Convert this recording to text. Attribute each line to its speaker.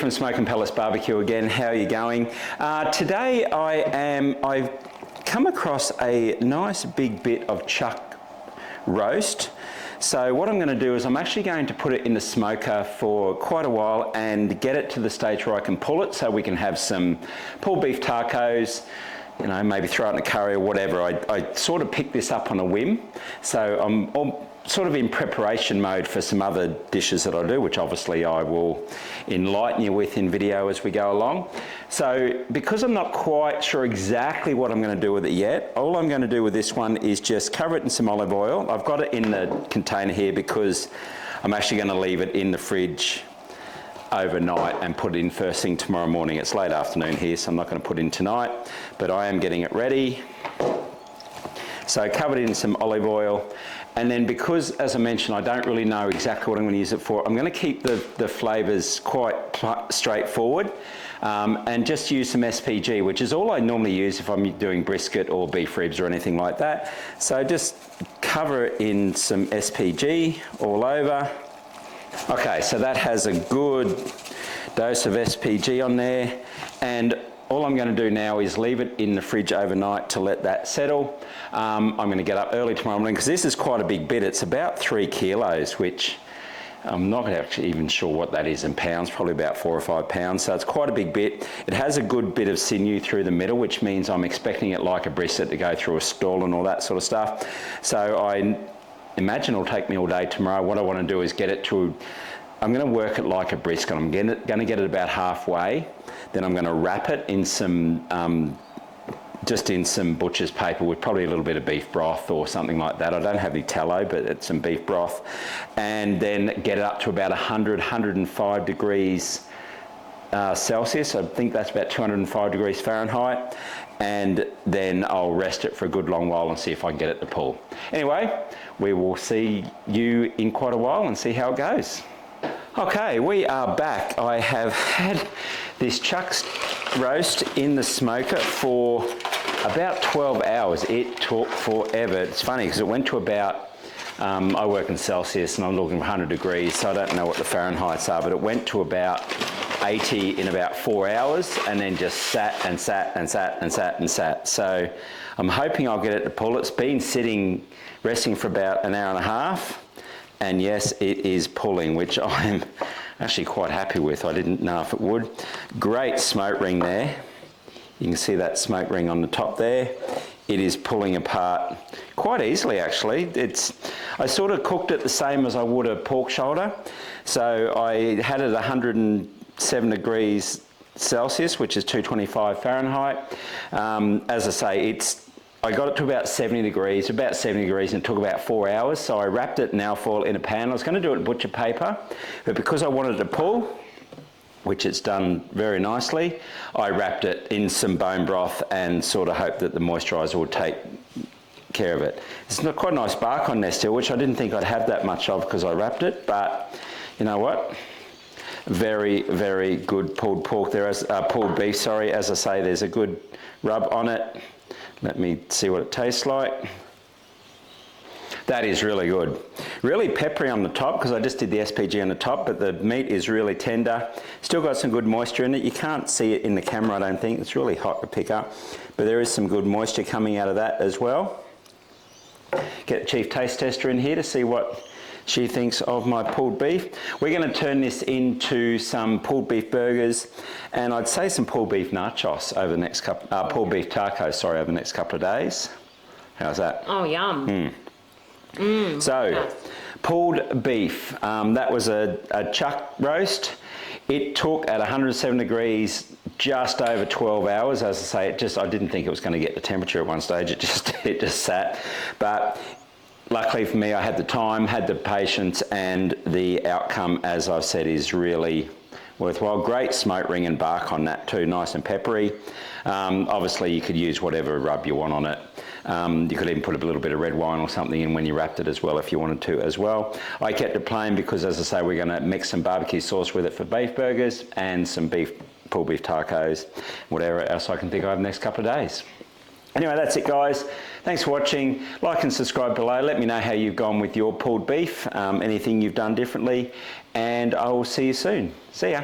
Speaker 1: from Smoke and Pellets Barbecue again. How are you going? Today I've come across a nice big bit of chuck roast. So what I'm going to do is I'm actually going to put it in the smoker for quite a while and get it to the stage where I can pull it so we can have some pulled beef tacos, you know, maybe throw it in a curry or whatever. I sort of picked this up on a whim. So I'm sort of in preparation mode for some other dishes that I do, which obviously I will enlighten you with in video as we go along. So because I'm not quite sure exactly what I'm going to do with it yet, all I'm going to do with this one is just cover it in some olive oil. I've got it in the container here because I'm actually going to leave it in the fridge overnight and put it in first thing tomorrow morning. It's late afternoon here, so I'm not going to put it in tonight, but I am getting it ready. So covered in some olive oil. And then because, as I mentioned, I don't really know exactly what I'm going to use it for, I'm going to keep the flavours quite straightforward and just use some SPG, which is all I normally use if I'm doing brisket or beef ribs or anything like that. So just cover it in some SPG all over. Okay, so that has a good dose of SPG on there, and all I'm going to do now is leave it in the fridge overnight to let that settle. I'm going to get up early tomorrow morning because this is quite a big bit. It's about 3 kilos, which I'm not actually even sure what that is in pounds, probably about 4 or 5 pounds. So it's quite a big bit. It has a good bit of sinew through the middle, which means I'm expecting it like a brisket to go through a stall and all that sort of stuff. So I imagine it'll take me all day tomorrow. What I want to do is get it to, I'm going to work it like a brisket. I'm going to get it about halfway. Then I'm going to wrap it in some, just in some butcher's paper with probably a little bit of beef broth or something like that. I don't have any tallow, but it's some beef broth. And then get it up to about 100, 105 degrees Celsius. I think that's about 205 degrees Fahrenheit. And then I'll rest it for a good long while and see if I can get it to pull. Anyway, we will see you in quite a while and see how it goes. Okay, we are back. I have had this chuck roast in the smoker for about 12 hours. It took forever. It's funny because it went to about, I work in Celsius and I'm looking for 100 degrees, so I don't know what the Fahrenheits are, but it went to about 80 in about 4 hours and then just sat and sat and sat and sat and sat. So I'm hoping I'll get it to pull. It's been sitting, resting for about an hour and a half. And yes, it is pulling, which I'm actually quite happy with. I didn't know if it would. Great smoke ring there. You can see that smoke ring on the top there. It is pulling apart quite easily, actually. I sort of cooked it the same as I would a pork shoulder. So I had it 107 degrees Celsius, which is 225 Fahrenheit. As I say, I got it to about 70 degrees, and it took about 4 hours. So I wrapped it in alfoil in a pan. I was going to do it in butcher paper, but because I wanted to pull, which it's done very nicely, I wrapped it in some bone broth and sort of hoped that the moisturiser would take care of it. It's not quite a nice bark on there still, which I didn't think I'd have that much of because I wrapped it, but you know what? Very, very good pulled pork there, pulled beef, sorry. As I say, there's a good rub on it. Let me see what it tastes like. That is really good. Really peppery on the top because I just did the SPG on the top, but the meat is really tender. Still got some good moisture in it. You can't see it in the camera, I don't think. It's really hot to pick up, but there is some good moisture coming out of that as well. Get the chief taste tester in here to see what she thinks of my pulled beef. We're going to turn this into some pulled beef burgers, and I'd say some pulled beef nachos over the next couple, pulled beef tacos, sorry, over the next couple of days. How's that?
Speaker 2: Oh, yum.
Speaker 1: So,
Speaker 2: yes.
Speaker 1: Pulled beef. That was a chuck roast. It took at 107 degrees just over 12 hours. As I say, I didn't think it was going to get the temperature at one stage. It just sat. But luckily for me, I had the time, had the patience, and the outcome, as I've said, is really worthwhile. Great smoke ring and bark on that too, nice and peppery. Obviously, you could use whatever rub you want on it. You could even put a little bit of red wine or something in when you wrapped it as well, if you wanted to as well. I kept it plain because, as I say, we're going to mix some barbecue sauce with it for beef burgers and some pulled beef tacos, whatever else I can think of the next couple of days. Anyway, that's it, guys. Thanks for watching. Like and subscribe below. Let me know how you've gone with your pulled beef, anything you've done differently, and I will see you soon. See ya.